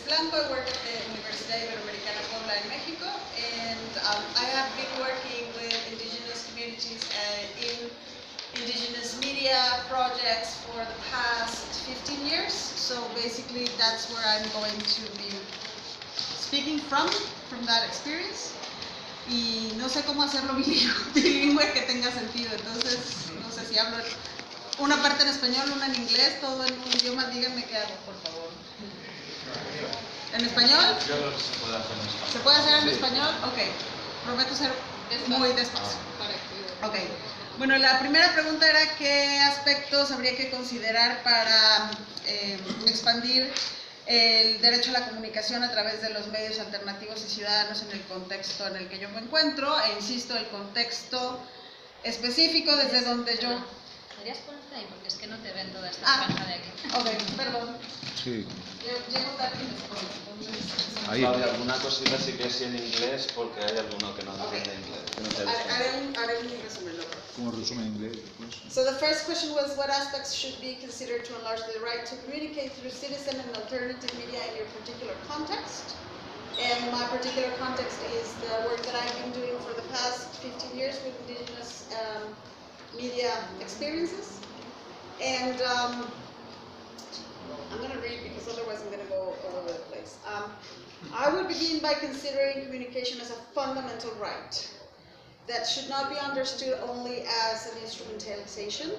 Blanco. I work at the Universidad Iberoamericana Puebla in Mexico, and I have been working with indigenous communities in indigenous media projects for the past 15 years. So basically that's where I'm going to be speaking from that experience. Y no sé cómo hacerlo bilingüe que tenga sentido, entonces no sé si hablo una parte en español, una en inglés, todo en un idioma, díganme qué hago, por favor. ¿En español? Yo creo que se puede hacer en español. ¿Se puede hacer en español? Ok, prometo ser muy despacio. Ok, bueno, la primera pregunta era qué aspectos habría que considerar para expandir el derecho a la comunicación a través de los medios alternativos y ciudadanos en el contexto en el que yo me encuentro, e insisto, el contexto específico desde donde yo... ¿Podrías ponerte ahí? Porque es que no te ven toda esta franja de aquí. Ok, perdón. Sí. Llego tarde después, entonces... Ahí. Claudia, alguna cosita sí que es en inglés porque hay alguno que no entiende inglés. Que no te Haré un resumen luego. Como resumen en inglés. Pues. So the first question was what aspects should be considered to enlarge the right to communicate through citizen and alternative media in your particular context. And my particular context is the work that I've been doing for the past 15 years with indigenous media experiences. And I'm going to read because otherwise I'm going to go all over the place. I would begin by considering communication as a fundamental right that should not be understood only as an instrumentalization.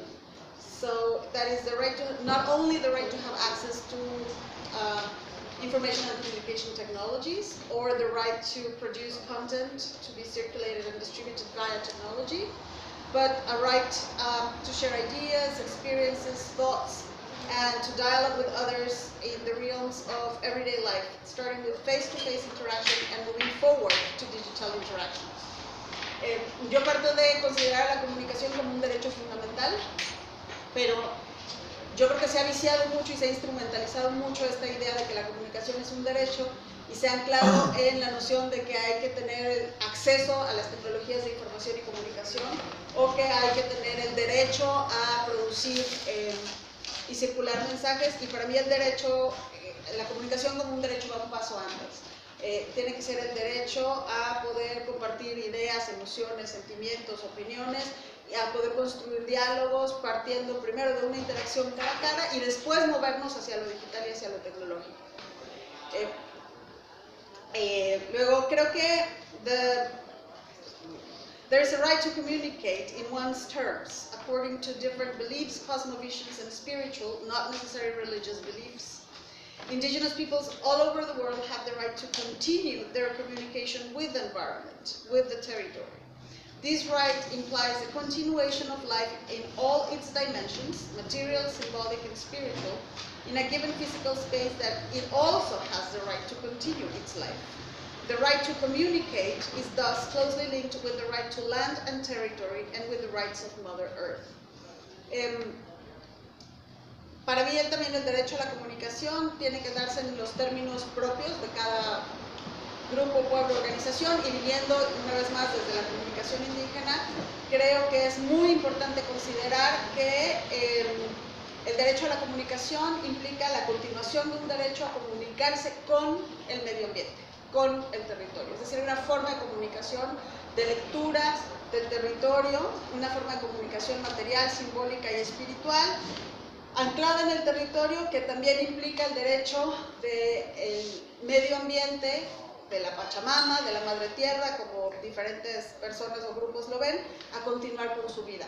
So that is the right to, not only the right to have access to information and communication technologies, or the right to produce content to be circulated and distributed via technology, but a right to share ideas, experiences, thoughts, and to dialogue with others in the realms of everyday life, starting with face-to-face interaction and moving forward to digital interactions. Yo parto de considerar la comunicación como un derecho fundamental, pero yo creo que se ha viciado mucho y se ha instrumentalizado mucho esta idea de que la comunicación es un derecho y se ha anclado en la noción de que hay que tener acceso a las tecnologías de información y comunicación o que hay que tener el derecho a producir y circular mensajes, y para mí el derecho, la comunicación como un derecho va un paso antes. Tiene que ser el derecho a poder compartir ideas, emociones, sentimientos, opiniones, y a poder construir diálogos partiendo primero de una interacción cara a cara y después movernos hacia lo digital y hacia lo tecnológico. Luego creo que there is a right to communicate in one's terms, according to different beliefs, cosmovisions, and spiritual, not necessarily religious beliefs. Indigenous peoples all over the world have the right to continue their communication with the environment, with the territory. This right implies the continuation of life in all its dimensions, material, symbolic, and spiritual, in a given physical space that it also has the right to continue its life. The right to communicate is thus closely linked with the right to land and territory and with the rights of Mother Earth. Para mí también el derecho a la comunicación tiene que darse en los términos propios de cada grupo, pueblo, organización, y viniendo una vez más desde la comunicación indígena, creo que es muy importante considerar que el derecho a la comunicación implica la continuación de un derecho a comunicarse con el medio ambiente, con el territorio, es decir, una forma de comunicación de lectura del territorio, una forma de comunicación material, simbólica y espiritual, anclada en el territorio, que también implica el derecho del medio ambiente, de la Pachamama, de la Madre Tierra, como diferentes personas o grupos lo ven, a continuar con su vida,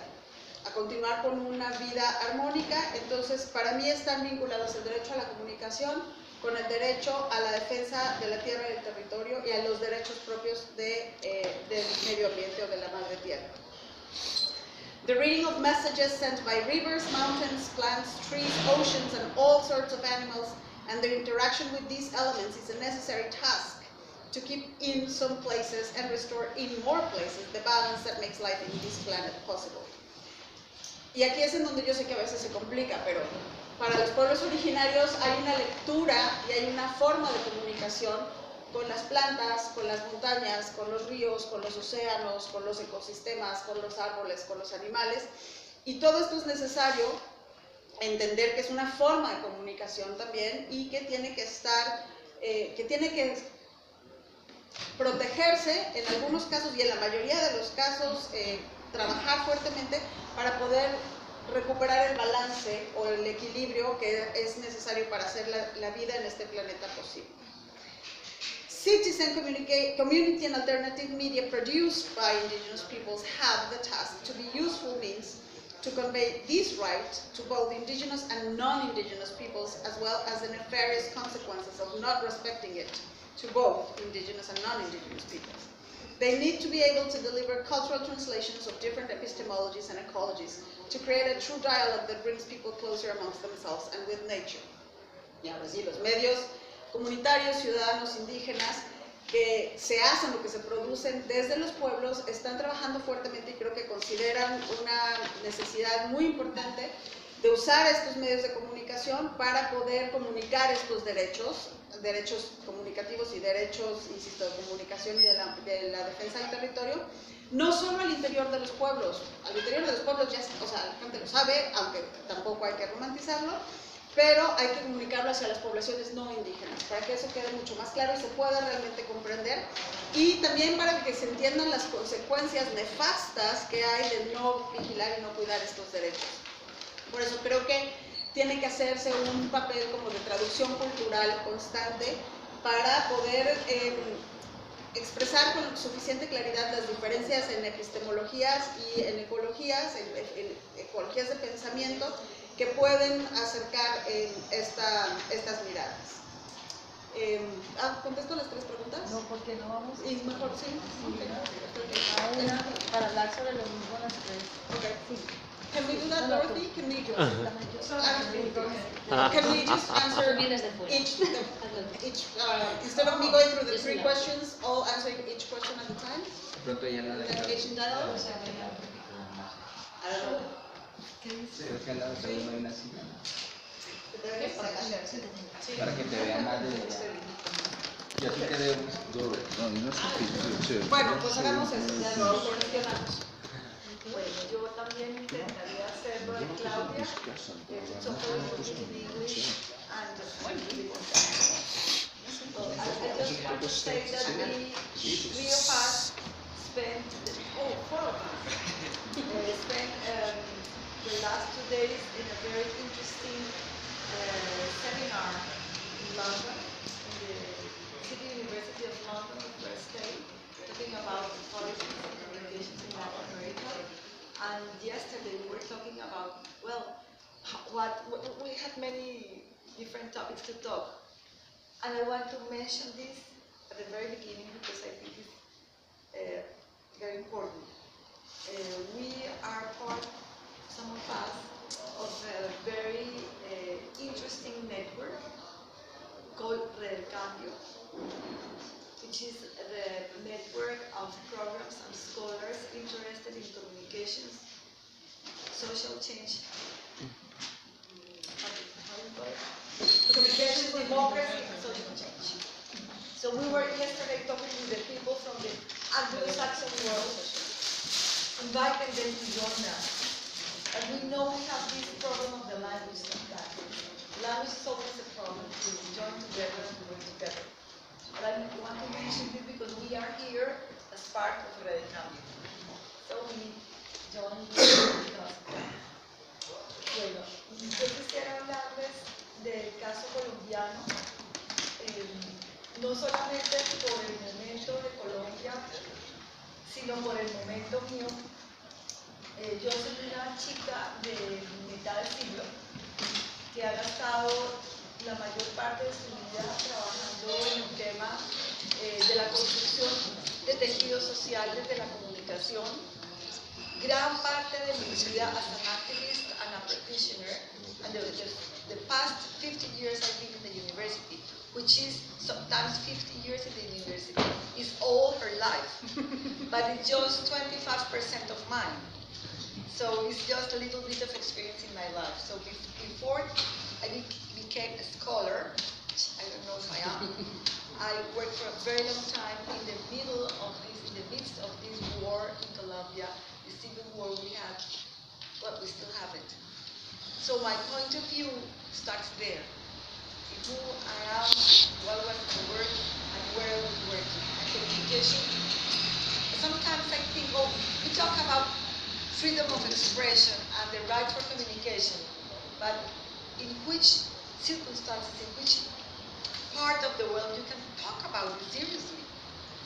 a continuar con una vida armónica. Entonces, para mí están vinculados el derecho a la comunicación con el derecho a la defensa de la tierra y del territorio y a los derechos propios del medio ambiente o de la Madre Tierra. The reading of messages sent by rivers, mountains, plants, trees, oceans, and all sorts of animals, and their interaction with these elements is a necessary task to keep in some places and restore in more places the balance that makes life in this planet possible. Y aquí es en donde yo sé que a veces se complica, pero para los pueblos originarios hay una lectura y hay una forma de comunicación con las plantas, con las montañas, con los ríos, con los océanos, con los ecosistemas, con los árboles, con los animales, y todo esto es necesario entender que es una forma de comunicación también y que tiene que estar que tiene que protegerse en algunos casos y en la mayoría de los casos trabajar fuertemente para poder recuperar el balance o el equilibrio que es necesario para hacer la vida en este planeta posible. Citizen community and alternative media produced by indigenous peoples have the task to be useful means to convey this right to both indigenous and non-indigenous peoples, as well as the nefarious consequences of not respecting it to both indigenous and non-indigenous peoples. They need to be able to deliver cultural translations of different epistemologies and ecologies to create a true dialogue that brings people closer amongst themselves and with nature. Y ahora sí, los medios comunitarios, ciudadanos, indígenas, que se hacen o que se producen desde los pueblos, están trabajando fuertemente y creo que consideran una necesidad muy importante de usar estos medios de comunicación para poder comunicar estos derechos comunicativos y derechos, insisto, de comunicación y de la defensa del territorio, no solo al interior de los pueblos. Al interior de los pueblos ya, o sea, la gente lo sabe, aunque tampoco hay que romantizarlo, pero hay que comunicarlo hacia las poblaciones no indígenas, para que eso quede mucho más claro y se pueda realmente comprender, y también para que se entiendan las consecuencias nefastas que hay de no vigilar y no cuidar estos derechos. Por eso creo que tiene que hacerse un papel como de traducción cultural constante para poder expresar con suficiente claridad las diferencias en epistemologías y en ecologías de pensamiento que pueden acercar estas miradas. ¿Contesto las tres preguntas? No, porque no vamos. Y mejor sí. A una para hablar sobre lo mismo las tres. Okay. Sí. Can we do that, Dorothy? Can we just answer each instead of me going through the three questions, all answering each question at a time? Pronto ya la Engaging dialogue? I don't know. creo que al lado segundo hay una silla Sí. para que te vean más de yo aquí te veo. Bueno, pues hagamos eso, ya lo correccionamos. Bueno, yo también intentaría hacerlo de Claudia, so first in English and I just want to say that we, three of us spent, four of us, spent the last 2 days in a very interesting seminar in London, in the City University of London, the first day, talking about politics and communications in Latin America. And yesterday we were talking about, well, we had many different topics to talk. And I want to mention this at the very beginning because I think it's very important. We are part, some of us, of a very interesting network called Red Cambio, which is the network of programs and scholars interested in communications, social change, communications, democracy, and social change. So we were yesterday talking with the people from the Anglo-Saxon world, inviting them to join us. And we know we have this problem of the language sometimes. Language is always a problem to join together and work together. But I want to mention this because we are here as part of Red Cambio. So we join because. Bueno, yo quisiera hablarles del caso colombiano, no solamente por el momento de Colombia, sino por el momento mío. Yo soy una chica de mitad del siglo que ha gastado la mayor parte de su vida trabajando en el tema de la construcción de tejidos sociales de la comunicación. Gran parte de mi vida as an activist and a practitioner, and the past 50 years I've been in the university, which is sometimes 50 years in the university, is all her life, but it's just 25% of mine. So it's just a little bit of experience in my life. So before I became a scholar, which I don't know if I am, I worked for a very long time in the midst of this war in Colombia, the civil war we had, but we still have it. So my point of view starts there. Who I am, what was communication. Sometimes I think, oh, we talk about freedom of expression and the right for communication, but in which circumstances, in which part of the world you can talk about it seriously?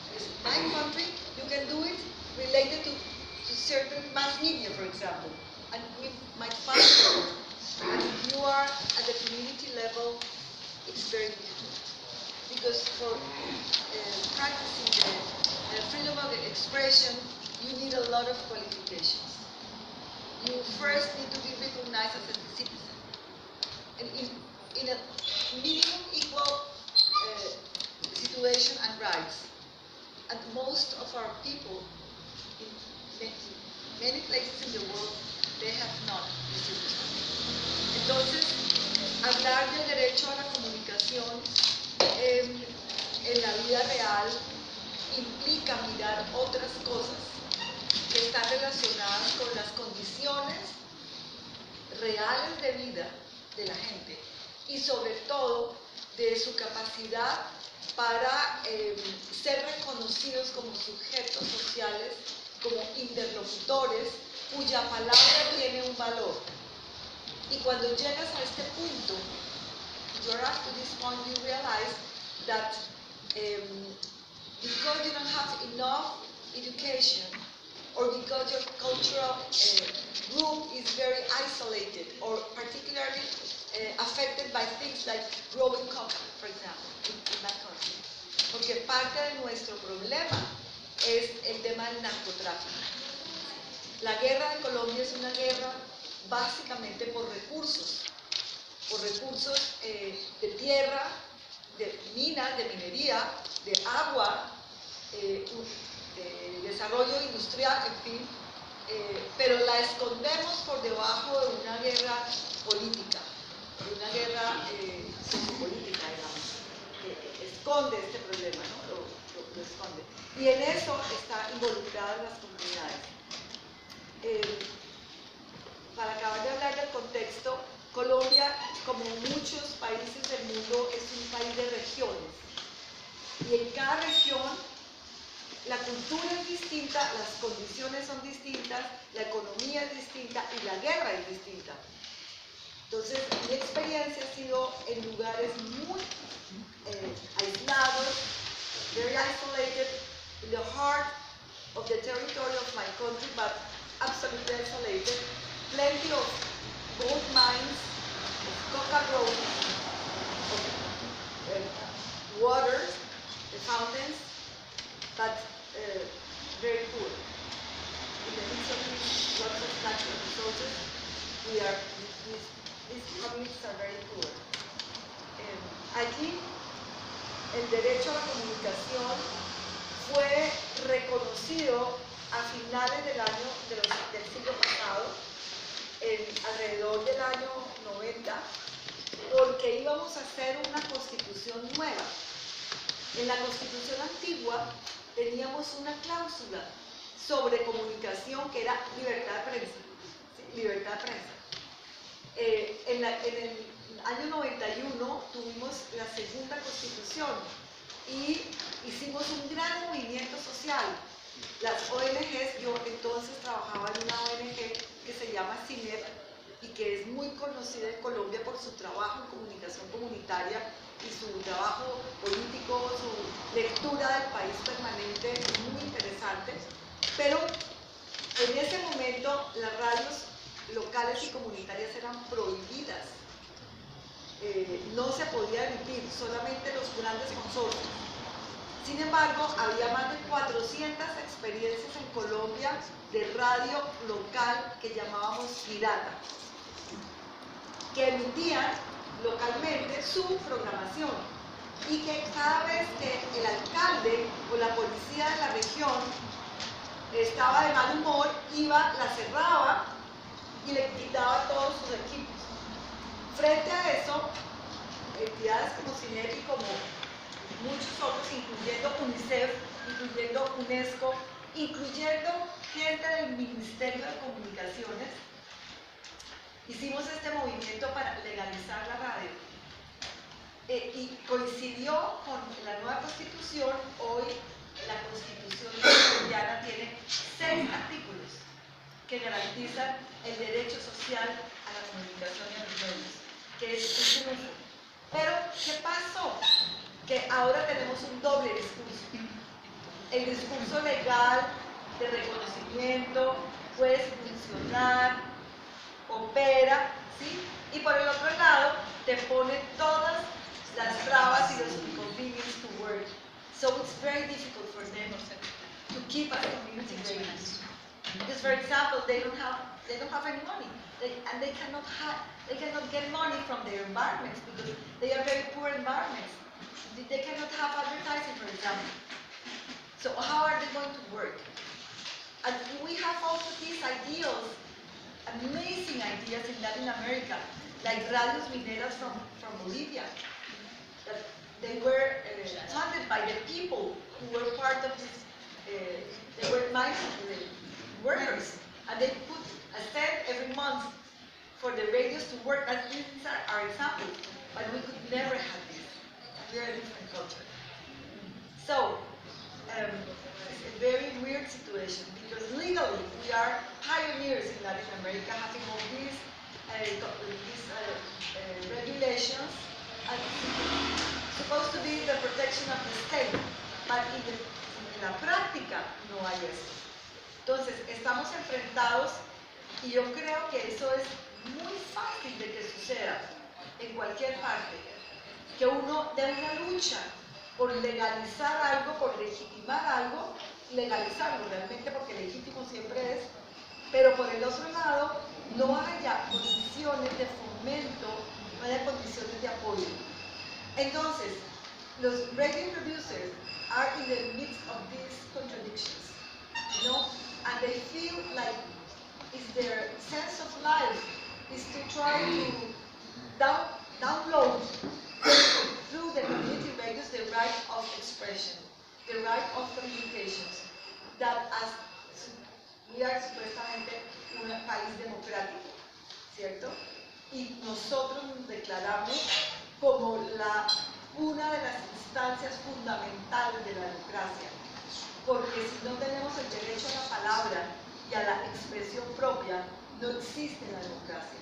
Because in my country, you can do it related to certain mass media, for example, and we might find it. And if you are at the community level, it's very difficult. Because for practicing the freedom of expression, you need a lot of qualifications. You first need to be recognized as a citizen. And in a minimum equal situation and rights. And most of our people, in many places in the world, they have not this circumstance. Entonces, hablar del derecho a la comunicación en la vida real implica mirar otras cosas que están relacionadas con las condiciones reales de vida de la gente y sobre todo de su capacidad para ser reconocidos como sujetos sociales, como interlocutores cuya palabra tiene un valor. Y cuando llegas a este punto, you're up to this point, you realize that because you don't have enough education, or because your cultural group is very isolated, or particularly affected by things like growing coffee, for example, in my country. Porque parte de nuestro problema es el tema del narcotráfico. La guerra de Colombia es una guerra básicamente por recursos de tierra, de minas, de minería, de agua, de desarrollo industrial, en fin, pero la escondemos por debajo de una guerra política, de una guerra sociopolítica, digamos, que esconde este problema, ¿no? Lo esconde. Y en eso están involucradas las comunidades. Para acabar de hablar del contexto, Colombia, como muchos países del mundo, es un país de regiones. Y en cada región, la cultura es distinta, las condiciones son distintas, la economía es distinta y la guerra es distinta. Entonces, mi experiencia ha sido en lugares muy aislados, very isolated, in the heart of the territory of my country, but absolutely isolated. Plenty of gold mines, of coca growing, of water, the fountains, but very poor. In the midst of these lots of natural resources, these communities are very poor. Aquí, el derecho a la comunicación fue reconocido a finales del siglo pasado, alrededor del año 90, porque íbamos a hacer una constitución nueva. En la constitución antigua teníamos una cláusula sobre comunicación que era libertad de prensa. ¿Sí? Libertad de prensa. En el año 91 tuvimos la segunda constitución y hicimos un gran movimiento social. Las ONGs, yo entonces trabajaba en una ONG que se llama CINEP y que es muy conocida en Colombia por su trabajo en comunicación comunitaria y su trabajo político, su lectura del país permanente, es muy interesante. Pero en ese momento las radios locales y comunitarias eran prohibidas. No se podía emitir, solamente los grandes consorcios. Sin embargo, había más de 400 experiencias en Colombia de radio local que llamábamos pirata, que emitían localmente su programación y que cada vez que el alcalde o la policía de la región estaba de mal humor, iba, la cerraba y le quitaba todos sus equipos. Frente a eso, entidades como CINEP y como muchos otros, incluyendo UNICEF, incluyendo UNESCO, incluyendo gente del Ministerio de Comunicaciones, hicimos este movimiento para legalizar la radio. Y coincidió con la nueva constitución, hoy la Constitución colombiana tiene 6 artículos que garantizan el derecho social a la comunicación y a los medios, que es un triunfo. Pero, ¿qué pasó? Que ahora tenemos un doble discurso. El discurso legal de reconocimiento puede funcionar, opera, ¿sí? Y por el otro lado, te pone todas las trabas y los inconveniences to work. So it's very difficult for them to keep as community radios. Because, for example, they don't have any money, and they cannot get money from their environments because they are very poor environments. They cannot have advertising, for example. So how are they going to work? And we have also these ideals, amazing ideas in Latin America, like Radios Mineras from Bolivia. That they were funded by the people who were part of this, they were mine workers, and they put a cent every month for the radios to work. And these are our examples, but we could never have this. We are a different culture. So, it's a very weird situation because legally we are pioneers in Latin America, having all these regulations, and it's supposed to be the protection of the state, but in la práctica no hay eso. Entonces, estamos enfrentados y yo creo que eso es muy fácil de que suceda en cualquier parte, que uno dé una lucha por legalizar algo, por legitimar algo, legalizarlo realmente porque legítimo siempre es, pero por el otro lado no haya condiciones de fomento, no haya condiciones de apoyo. Entonces, los radio producers are in the midst of these contradictions, you know, and they feel like it's their sense of life is to try to download through the community radios the right of expression, the right of communications, that as we are supuestamente un país democrático, ¿cierto? Y nosotros nos declaramos como una de las instancias fundamentales de la democracia, porque si no tenemos el derecho a la palabra y a la expresión propia, no existe la democracia.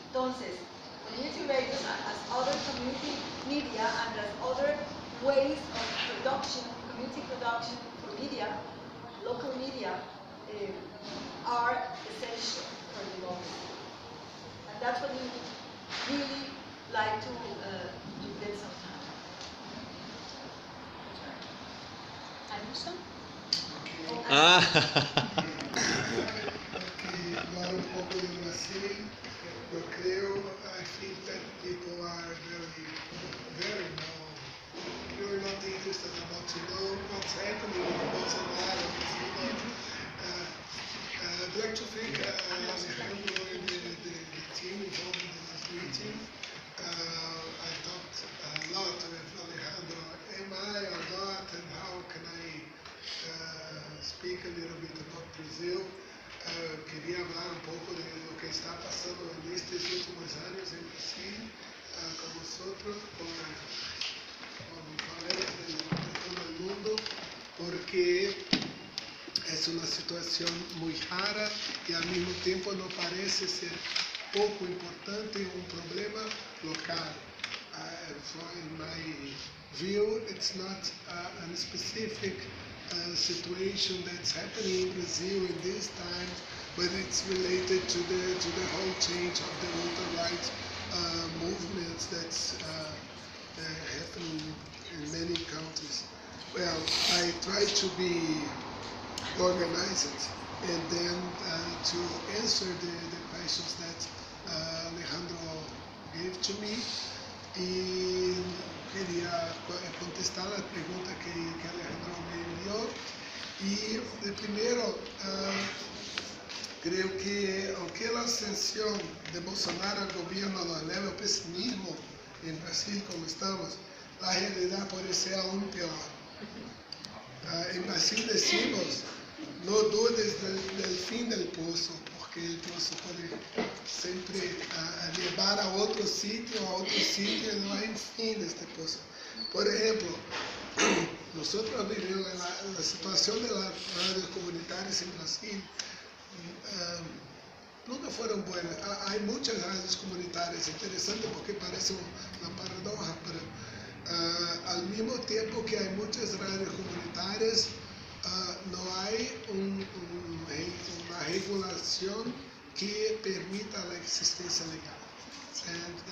Entonces, community radios, as other community media and as other ways of production, community production for media, local media, are essential for democracy. And that's what we would really like to get some time. ¿Alonso? Hablar un poco de Brasil, yo creo, I think that people are very really not interested about to know what's happening in Bolsonaro. I'd like to thank Alejandro and the team involved in this meeting. I talked a lot with Alejandro, am I or not, and how can I speak a little bit about Brazil. Quería hablar un poco de lo que está pasando en estos últimos años en Brasil con nosotros, con colegas de todo el mundo, porque es una situación muy rara y al mismo tiempo no parece ser poco importante, un problema local. In my view, it's not a specific situation that's happening in Brazil in this time, but it's related to the whole change of the voter rights movements that's happening in many countries. Well, I try to be organized and then to answer the questions that Alejandro gave to me. Y quería contestar la pregunta que Alejandro me envió. Y de primero, creo que aunque la ascensión de Bolsonaro al gobierno nos eleva al pesimismo en Brasil como estamos, la realidad puede ser aún peor. En Brasil decimos, no dudes del fin del pozo, porque el pozo puede siempre llevar a otro sitio, y no hay fin de este pozo. Por ejemplo, nosotros vivimos la situación de las radios comunitarias en Brasil. Nunca fueron buenas. Hay muchas radios comunitarias, interesante porque parece una paradoja, pero al mismo tiempo que hay muchas radios comunitarias, no hay una regulación que permita la existencia legal.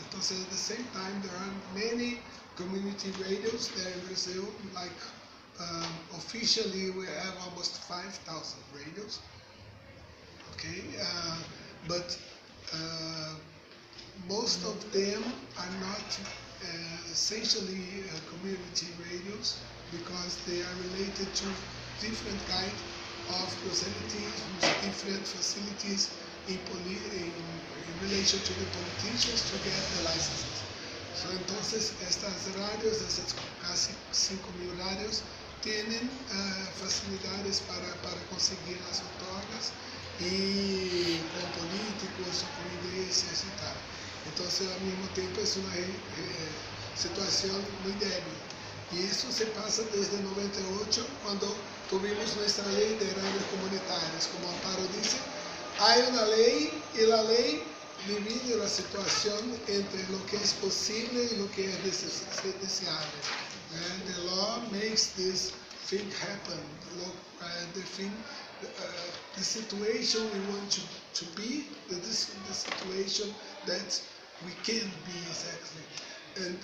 Entonces, at the same time, there are many community radios there in Brazil, like officially we have almost 5,000 radios. Okay, but most of them are not essentially community radios because they are related to different kind of proselytism, different facilities in relation to the politicians to get the licenses. So, entonces, estas radios, esas casi 5,000 radios, tienen facilidades para conseguir las outorgas y con políticos o con iglesias y tal. Entonces, al mismo tiempo, es una situación muy débil. Y eso se pasa desde 98, cuando tuvimos nuestra ley de radios comunitarias. Como Amparo dice, hay una ley y la ley divide la situación entre lo que es posible y lo que es deseable. And the law makes this thing happen. The situation we want to be, the situation that we can be exactly. And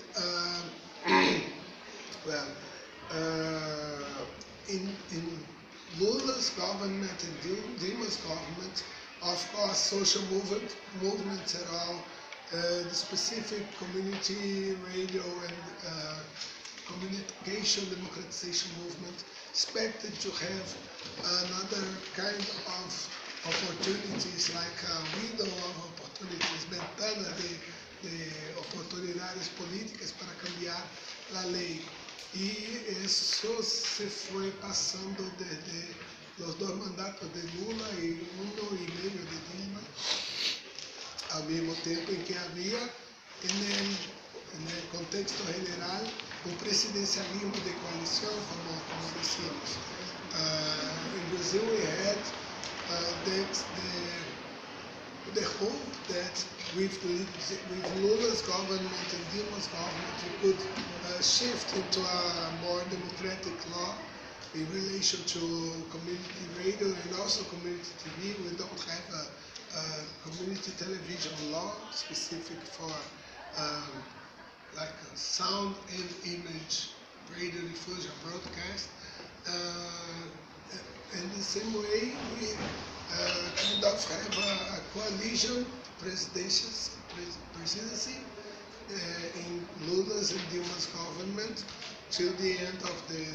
in Lula's government and Dilma's government, of course, social movements at all, the specific community radio and communication democratization movement expected to have another kind of opportunities, like a window of opportunities, ventana de oportunidades políticas para cambiar la ley. Y eso se fue pasando desde los 2 mandatos de Lula y 1 y medio de Dilma, al mismo tiempo en que había en el contexto general un presidencialismo de coalición, como decimos. In Brazil we had the hope that with Lula's government and Dilma's government we could shift into a more democratic law in relation to community radio and also community TV. We don't have a community television law specific for like a sound and image radio diffusion broadcast. In the same way, we kind of have a coalition presidency in Lula's and Dilma's government till the end of the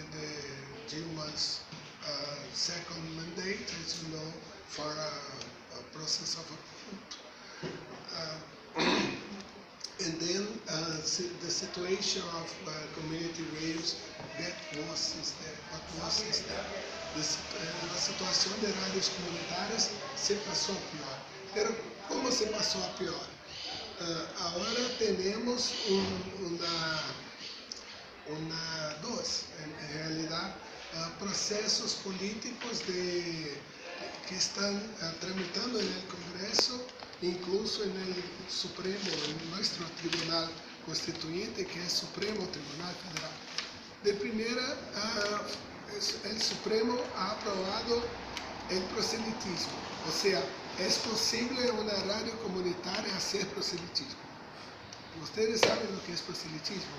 Dilma's second mandate, as you know, for a process of a coup. And then the situation of community radios get worse since then. La situación de radios comunitarias se pasó a pior. Pero ¿cómo se pasó a pior? Ahora tenemos en realidad, procesos políticos que están tramitando en el Congreso, incluso en el Supremo, en nuestro Tribunal Constituyente, que es Supremo Tribunal Federal. De primera, el Supremo ha aprobado el proselitismo, o sea, es posible una radio comunitaria hacer proselitismo. Ustedes saben lo que es proselitismo,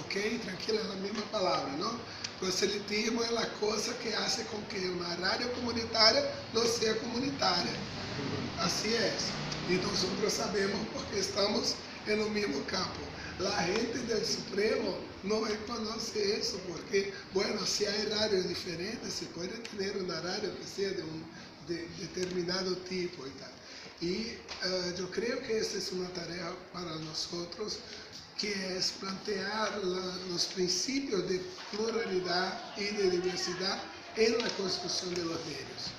¿ok? Tranquila, es la misma palabra, ¿no? Proselitismo es la cosa que hace con que una radio comunitaria no sea comunitaria. Así es. Y nosotros sabemos porque estamos en el mismo campo. La gente del Supremo no reconoce eso porque, bueno, si hay radios diferentes, se puede tener una radio que sea de un determinado tipo y tal. Y yo creo que esa es una tarea para nosotros, que es plantear los principios de pluralidad y de diversidad en la construcción de los medios,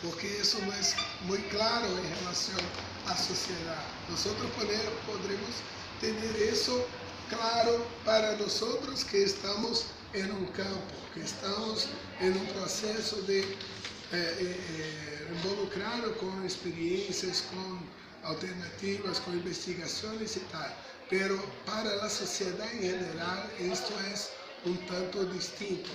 porque eso no es muy claro en relación a la sociedad. Nosotros podremos tener eso claro para nosotros que estamos en un campo, que estamos en un proceso de involucrado con experiencias, con alternativas, con investigaciones y tal. Pero para la sociedad en general esto es un tanto distinto.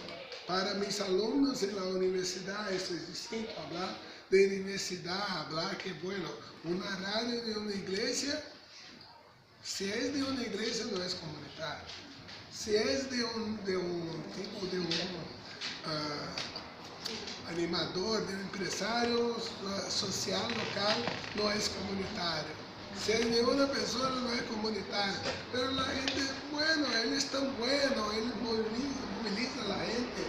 Para mis alumnos en la universidad esto es distinto. Hablar de universidad, hablar que, bueno, una radio de una iglesia, si es de una iglesia no es comunitaria. Si es de un tipo de animador, de un empresario social local, no es comunitario. Si es de una persona no es comunitario. Pero la gente, bueno, él es tan bueno, él moviliza a la gente,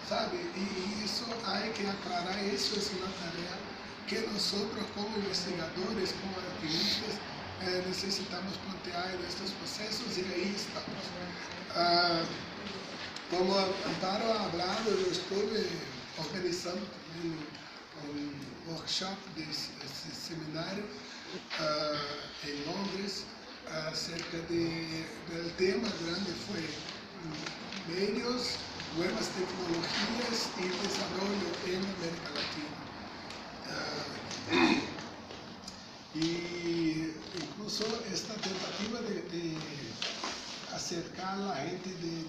¿sabe? Y eso hay que aclarar, eso es una tarea que nosotros como investigadores, como activistas, necesitamos plantear en estos procesos y ahí estamos. Como Amparo ha hablado, yo estuve organizando también un workshop de ese seminario en Londres acerca del tema grande fue medios, nuevas tecnologías y desarrollo en América Latina. Y incluso esta tentativa de acercar a la gente del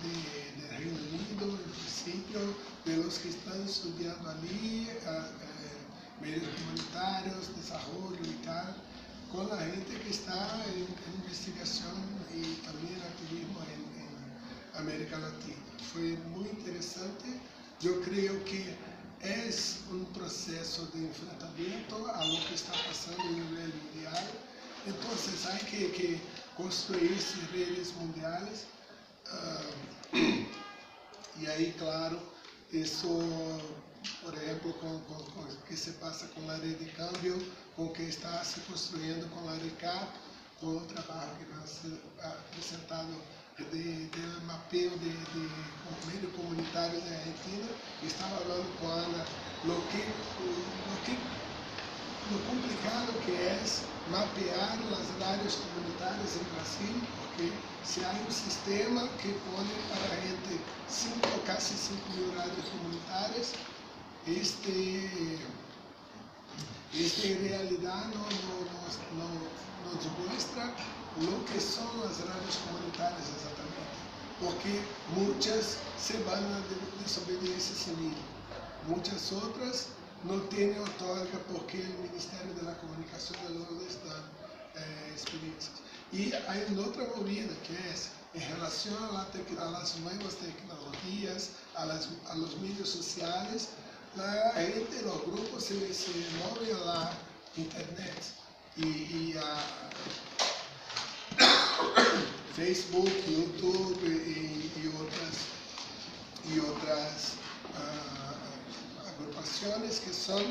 Reino Unido, en principio, de los que están estudiando allí, medios comunitarios, desarrollo y tal, con la gente que está en investigación y también activismo en América Latina. Fue muy interesante. Yo creo que es un proceso de enfrentamiento a lo que está pasando a nivel mundial. Entonces hay que construirse redes mundiales. Y ahí, claro, eso, por ejemplo, con que se pasa con la red de cambio, con que está se construyendo con la RECAP, con el trabajo que va a ser presentado del mapeo de medios comunitarios de Argentina. Estaba hablando con Ana lo complicado que es mapear las radios comunitarias en Brasil, porque si hay un sistema que pone para a gente casi 5.000 radios comunitarias, en realidad nos muestra lo que son las radios comunitarias exactamente, porque muchas se van a desobediencia civil, muchas otras no tienen otorga porque el Ministerio de la Comunicación no les da experiencias. Y hay una otra movida que es en relación a las nuevas tecnologías, a los medios sociales. La gente, los grupos se mueven a la internet y a Facebook, YouTube y otras agrupaciones que son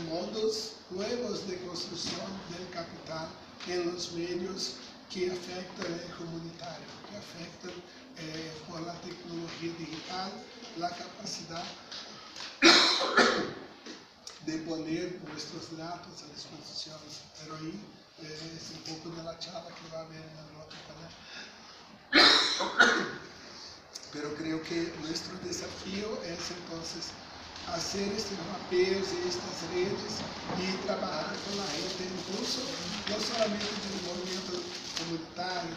modos nuevos de construcción del capital en los medios que afectan el comunitario, que afectan por la tecnología digital, la capacidad de poner nuestros datos a disposición. Pero ahí es un poco de la charla que va a haber en el otro canal. Pero creo que nuestro desafío es entonces hacer estos mapeos y estas redes y trabajar con la gente, incluso no solamente del movimiento comunitario,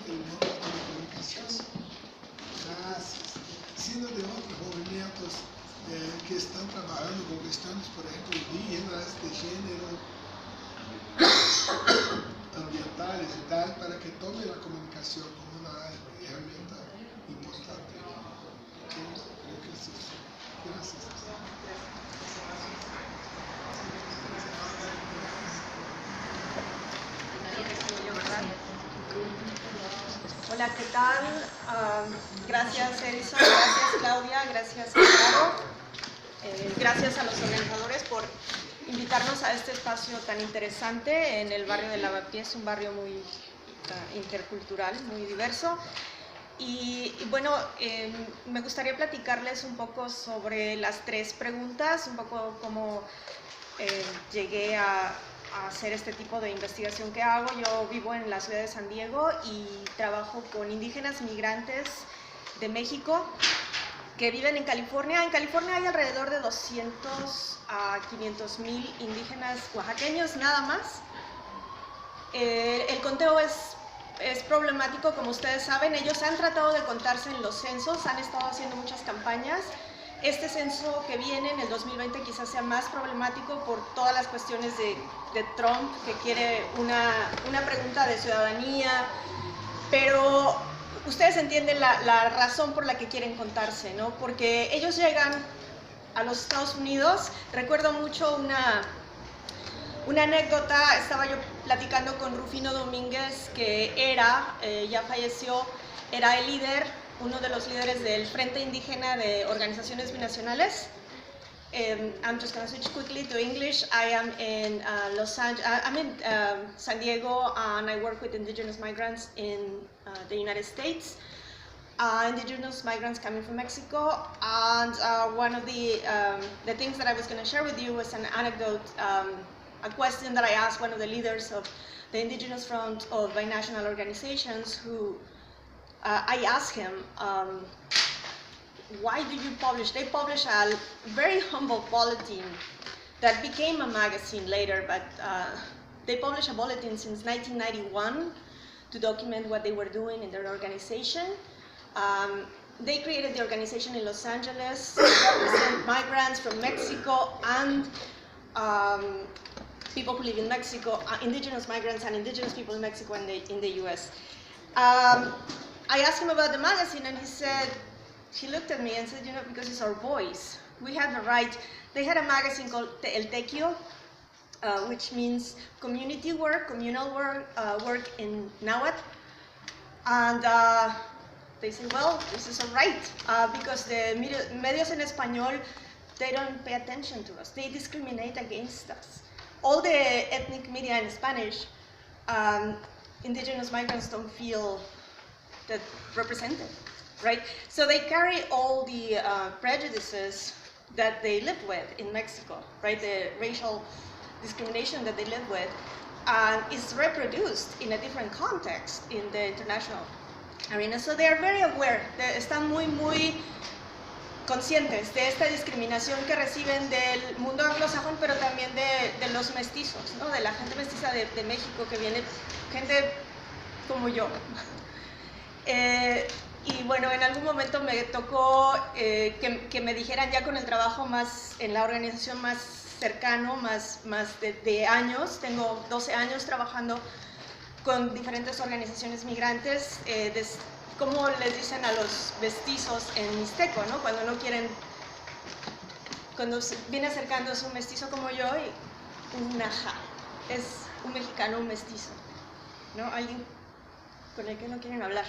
del movimiento de comunicación, sino de otros movimientos que están trabajando con cuestiones, por ejemplo, indígenas, de género, ambientales y tal, para que tome la comunicación como una herramienta importante. Creo que es eso. Gracias. Hola, ¿qué tal? Gracias Edison, gracias Claudia, gracias Amparo. Gracias a los organizadores por invitarnos a este espacio tan interesante en el barrio de Lavapié. Es un barrio muy intercultural, muy diverso. Y bueno, me gustaría platicarles un poco sobre las 3 preguntas, un poco cómo llegué a hacer este tipo de investigación que hago. Yo vivo en la ciudad de San Diego y trabajo con indígenas migrantes de México que viven en California. En California hay alrededor de 200 a 500,000 indígenas oaxaqueños, nada más. El conteo es problemático, como ustedes saben. Ellos han tratado de contarse en los censos, han estado haciendo muchas campañas. Este censo que viene en el 2020 quizás sea más problemático por todas las cuestiones de Trump, que quiere una pregunta de ciudadanía, pero ustedes entienden la razón por la que quieren contarse, ¿no? Porque ellos llegan a los Estados Unidos. Recuerdo mucho una anécdota. Estaba yo platicando con Rufino Domínguez, que ya falleció, era el líder, uno de los líderes del Frente Indígena de Organizaciones Binacionales. I'm just going to switch quickly to English. I am in I'm in San Diego, and I work with indigenous migrants in the United States. Indigenous migrants coming from Mexico, and one of the things that I was going to share with you was an anecdote, a question that I asked one of the leaders of the Indigenous Front of Binational Organizations, who I asked him, why do you publish? They publish a very humble bulletin that became a magazine later, but they published a bulletin since 1991 to document what they were doing in their organization. They created the organization in Los Angeles to represent migrants from Mexico and people who live in Mexico, indigenous migrants and indigenous people in Mexico and in the US. I asked him about the magazine, and he looked at me and said, because it's our voice, we have the right. They had a magazine called El Tequio, which means community work, communal work in Nahuatl. And they said, well, this is all right, because the medios en español, they don't pay attention to us. They discriminate against us. All the ethnic media in Spanish, indigenous migrants don't feel that represented, right? So they carry all the prejudices that they live with in Mexico, right? The racial discrimination that they live with is reproduced in a different context in the international arena. So they are very aware, están muy conscientes de esta discriminación que reciben del mundo anglosajón, pero también de los mestizos, ¿no? De la gente mestiza de México, que viene gente como yo. Y bueno, en algún momento me tocó que me dijeran, ya con el trabajo más en la organización más cercano, más de años, tengo 12 años trabajando con diferentes organizaciones migrantes, ¿cómo les dicen a los mestizos en mixteco, ¿no? Cuando viene acercándose un mestizo como yo, y un naja, es un mexicano, un mestizo, ¿no? Alguien con el que no quieren hablar.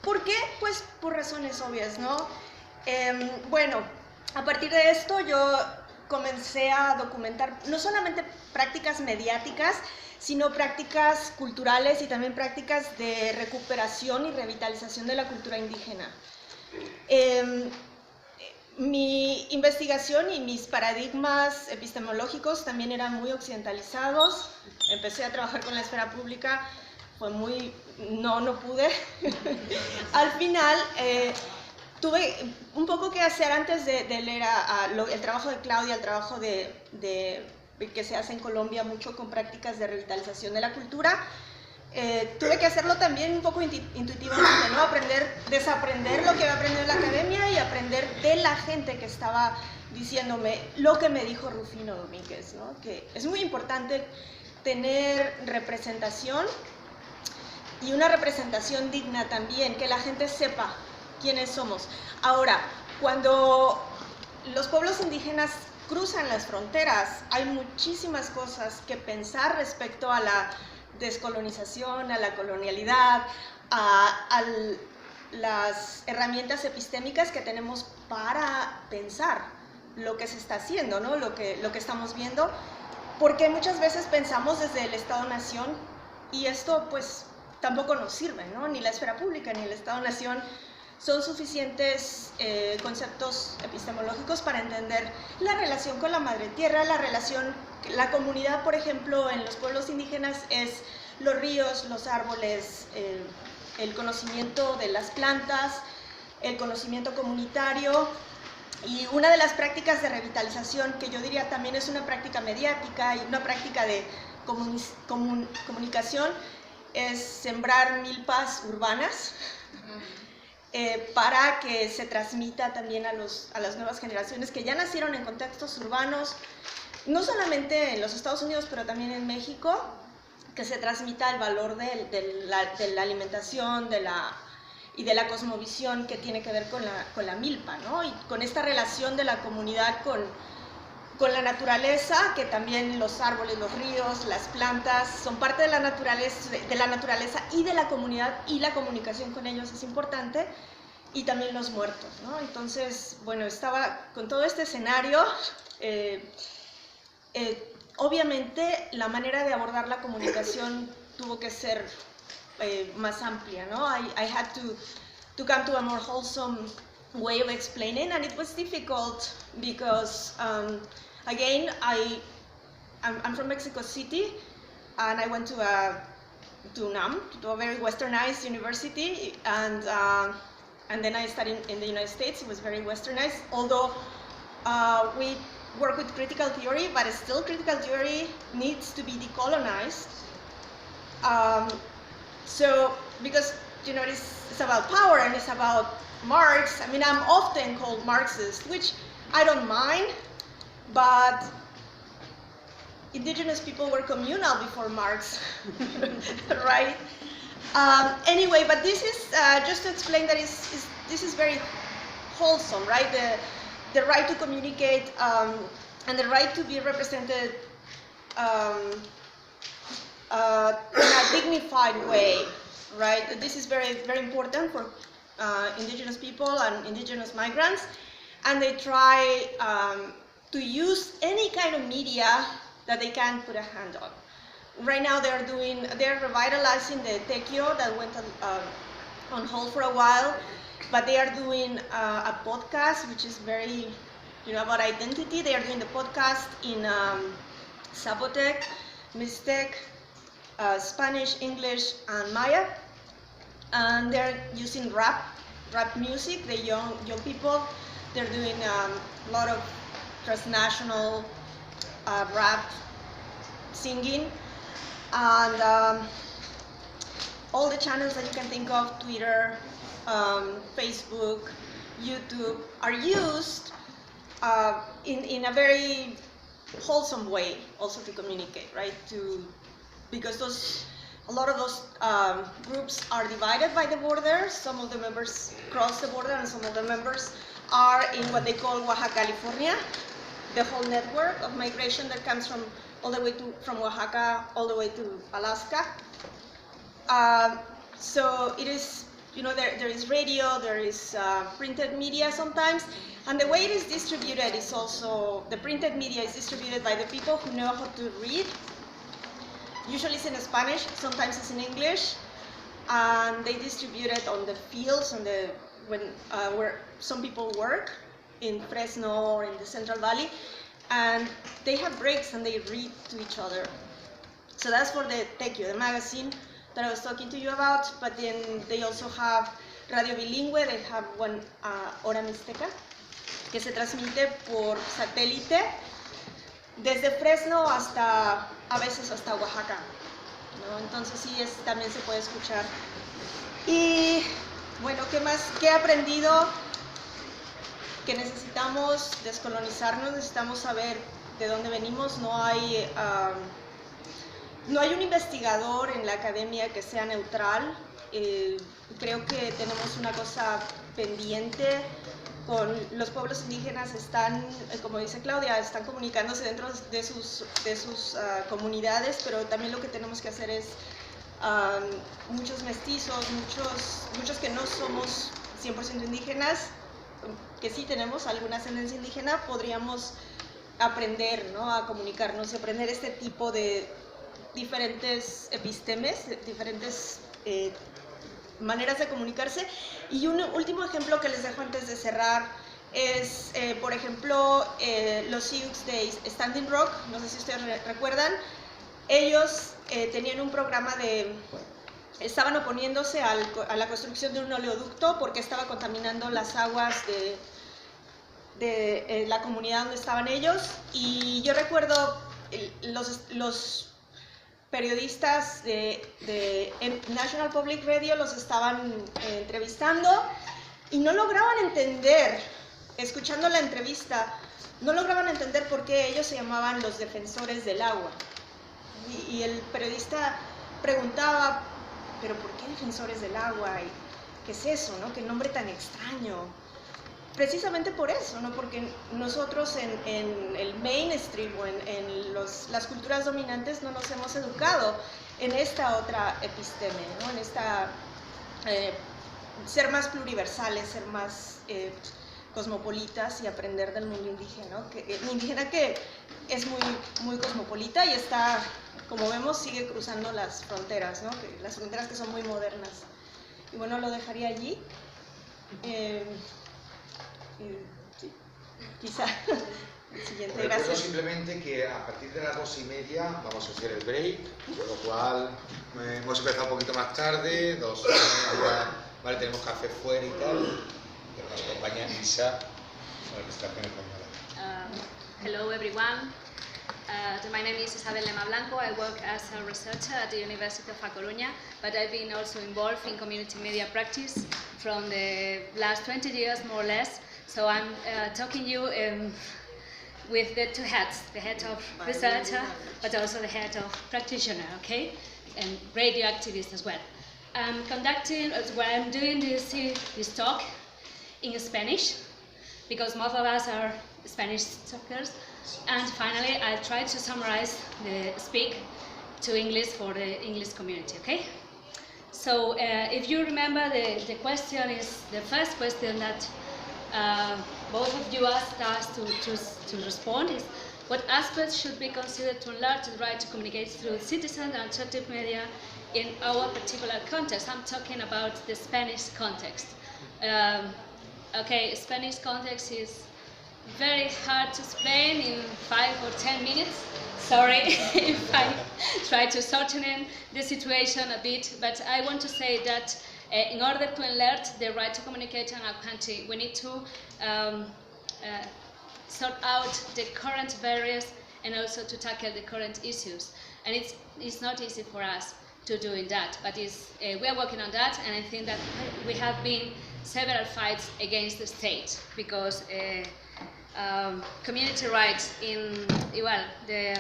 ¿Por qué? Pues por razones obvias, ¿no? Bueno, a partir de esto yo comencé a documentar no solamente prácticas mediáticas, sino prácticas culturales y también prácticas de recuperación y revitalización de la cultura indígena. Mi investigación y mis paradigmas epistemológicos también eran muy occidentalizados. Empecé a trabajar con la esfera pública, fue muy... no pude. Al final tuve un poco que hacer antes de leer el trabajo de Claudia, el trabajo que se hace en Colombia mucho con prácticas de revitalización de la cultura. Tuve que hacerlo también un poco intuitivamente, ¿no? Desaprender lo que había aprendido en la academia y aprender de la gente que estaba diciéndome lo que me dijo Rufino Domínguez, ¿no? Que es muy importante tener representación, y una representación digna también, que la gente sepa quiénes somos. Ahora, cuando los pueblos indígenas cruzan las fronteras, hay muchísimas cosas que pensar respecto a la descolonización, a la colonialidad, a las herramientas epistémicas que tenemos para pensar lo que se está haciendo, ¿no? Lo que estamos viendo, porque muchas veces pensamos desde el Estado-Nación, y esto pues tampoco nos sirve, ¿no? Ni la esfera pública ni el Estado-Nación son suficientes conceptos epistemológicos para entender la relación con la madre tierra, la comunidad, por ejemplo, en los pueblos indígenas es los ríos, los árboles, el conocimiento de las plantas, el conocimiento comunitario. Y una de las prácticas de revitalización, que yo diría también es una práctica mediática y una práctica de comunicación, es sembrar milpas urbanas para que se transmita también a las nuevas generaciones que ya nacieron en contextos urbanos, no solamente en los Estados Unidos, pero también en México, que se transmita el valor de la alimentación, y de la cosmovisión que tiene que ver con la milpa, ¿no? Y con esta relación de la comunidad con la naturaleza, que también los árboles, los ríos, las plantas son parte de la naturaleza y de la comunidad, y la comunicación con ellos es importante, y también los muertos, ¿no? Entonces, bueno, estaba con todo este escenario. Obviamente la manera de abordar la comunicación tuvo que ser más amplia, ¿no? I had to come to a more wholesome way of explaining, and it was difficult because again I'm from Mexico City, and I went to UNAM, to a very westernized university, and then I studied in the United States. It was very westernized, although we work with critical theory, but still critical theory needs to be decolonized. So, because, you know, it's about power and it's about Marx. I mean, I'm often called Marxist, which I don't mind, but indigenous people were communal before Marx, right? Anyway, but this is just to explain that this is very wholesome, right? The right to communicate and the right to be represented in a dignified way, right? This is very, very important for indigenous people and indigenous migrants, and they try to use any kind of media that they can put a hand on. Right now they're revitalizing the Tequio that went on hold for a while, but they are doing a podcast which is very, you know, about identity. They are doing the podcast in Zapotec, Mixtec, Spanish, English, and Maya, and they're using rap music. The young people, they're doing a lot of transnational rap singing, and all the channels that you can think of, Twitter, Facebook, YouTube, are used in a very wholesome way also to communicate, right? Because a lot of those groups are divided by the border. Some of the members cross the border, and some of the members are in what they call Oaxaca, California, the whole network of migration that comes from Oaxaca all the way to Alaska. So it is, you know, there is radio, there is printed media sometimes, and the way it is distributed is also, the printed media is distributed by the people who know how to read. Usually it's in Spanish, sometimes it's in English, and they distribute it on the fields, where some people work in Fresno or in the Central Valley, and they have breaks and they read to each other. So that's for the Tequio, the magazine that I was talking to you about, but then they also have Radio Bilingüe. They have one Hora Mixteca, que se transmite por satélite desde Fresno a veces hasta Oaxaca, ¿no? Entonces sí, también se puede escuchar. Y bueno, ¿qué más? ¿Qué he aprendido? Que necesitamos descolonizarnos, necesitamos saber de dónde venimos. No hay un investigador en la academia que sea neutral. Creo que tenemos una cosa pendiente con los pueblos indígenas. Están, como dice Claudia, están comunicándose dentro de sus comunidades, pero también lo que tenemos que hacer es muchos mestizos, muchos que no somos 100% indígenas, que sí tenemos alguna ascendencia indígena, podríamos aprender, ¿no?, a comunicarnos y aprender este tipo de diferentes epistemes, diferentes maneras de comunicarse. Y un último ejemplo que les dejo antes de cerrar es, por ejemplo, los Sioux de Standing Rock. No sé si ustedes recuerdan. Ellos tenían un programa de estaban oponiéndose a la construcción de un oleoducto porque estaba contaminando las aguas de la comunidad donde estaban ellos. Y yo recuerdo los periodistas de National Public Radio los estaban entrevistando y no lograban entender, escuchando la entrevista, no lograban entender por qué ellos se llamaban los defensores del agua. Y el periodista preguntaba, ¿pero por qué defensores del agua? ¿Y qué es eso, no? ¿Qué nombre tan extraño? Precisamente por eso, ¿no? Porque nosotros en el mainstream o en las culturas dominantes no nos hemos educado en esta otra episteme, ¿no? En esta ser más pluriversales, ser más cosmopolitas y aprender del mundo indígena que es muy cosmopolita y está, como vemos, sigue cruzando las fronteras, ¿no? Las fronteras que son muy modernas. Y bueno, lo dejaría allí. Sí, quizá el siguiente, Recuerdo gracias. simplemente que a partir de las 2:30 vamos a hacer el break, con lo cual hemos empezado un poquito más tarde, 2:30, vale, tenemos café fuera y tal, pero nos acompaña Isa para que está en española. Hello everyone. My name is Isabel Lema Blanco. I work as a researcher at the University of A Coruña, but I've been also involved in community media practice from the last 20 years, more or less. So I'm talking you with the two hats, the head of researcher, but also the head of practitioner, okay? And radio activist as well. I'm conducting, what I'm doing this talk in Spanish, because most of us are Spanish talkers. And finally, I try to summarize the speak to English for the English community, okay? So if you remember, the question is, the first question that both of you asked us to respond is, what aspects should be considered to enlarge the right to communicate through citizen and alternative media in our particular context? I'm talking about the Spanish context. Okay, Spanish context is very hard to explain in 5 or 10 minutes. Sorry if I try to shorten the situation a bit, but I want to say that in order to enlarge the right to communicate in our country, we need to sort out the current barriers and also to tackle the current issues. And it's not easy for us to do that, but we are working on that, and I think that we have been several fights against the state, because community rights the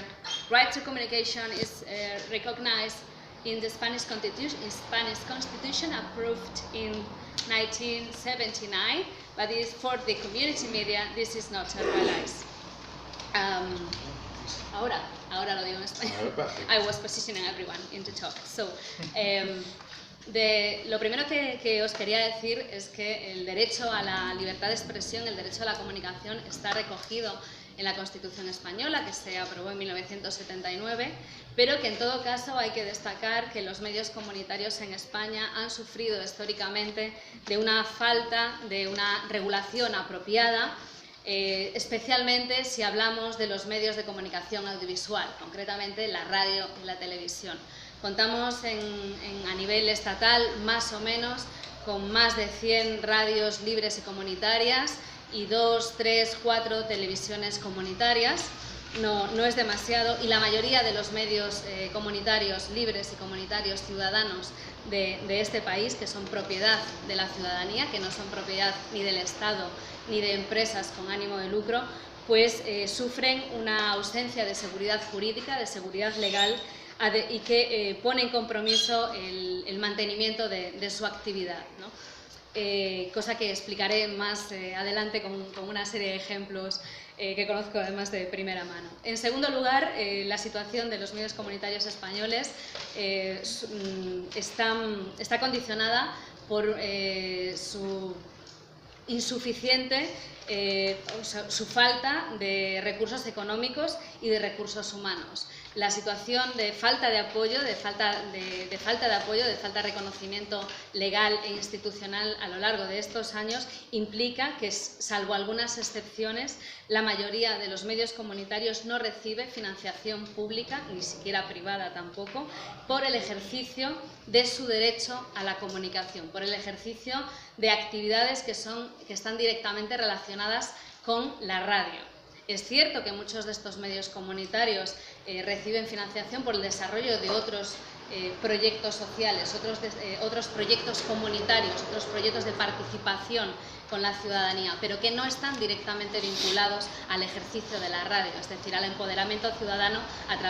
right to communication is recognized in the Spanish Constitution approved in 1979, but for the community media this is not realized. Ahora lo digo en español. I was positioning everyone in the talk. So, lo primero que os quería decir es que el derecho a la libertad de expresión, el derecho a la comunicación está recogido en la Constitución española, que se aprobó en 1979, pero que en todo caso hay que destacar que los medios comunitarios en España han sufrido históricamente de una falta de una regulación apropiada, especialmente si hablamos de los medios de comunicación audiovisual, concretamente la radio y la televisión. Contamos a nivel estatal, más o menos, con más de 100 radios libres y comunitarias y 2, 3, 4 televisiones comunitarias. No es demasiado, y la mayoría de los medios comunitarios libres y comunitarios ciudadanos de este país, que son propiedad de la ciudadanía, que no son propiedad ni del Estado ni de empresas con ánimo de lucro, pues sufren una ausencia de seguridad jurídica, de seguridad legal, y que pone en compromiso el mantenimiento de su actividad, ¿no? Cosa que explicaré más adelante con una serie de ejemplos que conozco además de primera mano. En segundo lugar, la situación de los medios comunitarios españoles está condicionada por su insuficiente, su falta de recursos económicos y de recursos humanos. la situación de falta de apoyo, de falta de reconocimiento legal e institucional a lo largo de estos años implica que, salvo algunas excepciones, la mayoría de los medios comunitarios no recibe financiación pública, ni siquiera privada tampoco, por el ejercicio de su derecho a la comunicación, por el ejercicio de actividades que están directamente relacionadas con la radio. Es cierto que muchos de estos medios comunitarios reciben financiación por el desarrollo de otros proyectos sociales, otros proyectos comunitarios, otros proyectos de participación con la ciudadanía, pero que no están directamente vinculados al ejercicio de la radio, es decir, al empoderamiento ciudadano a través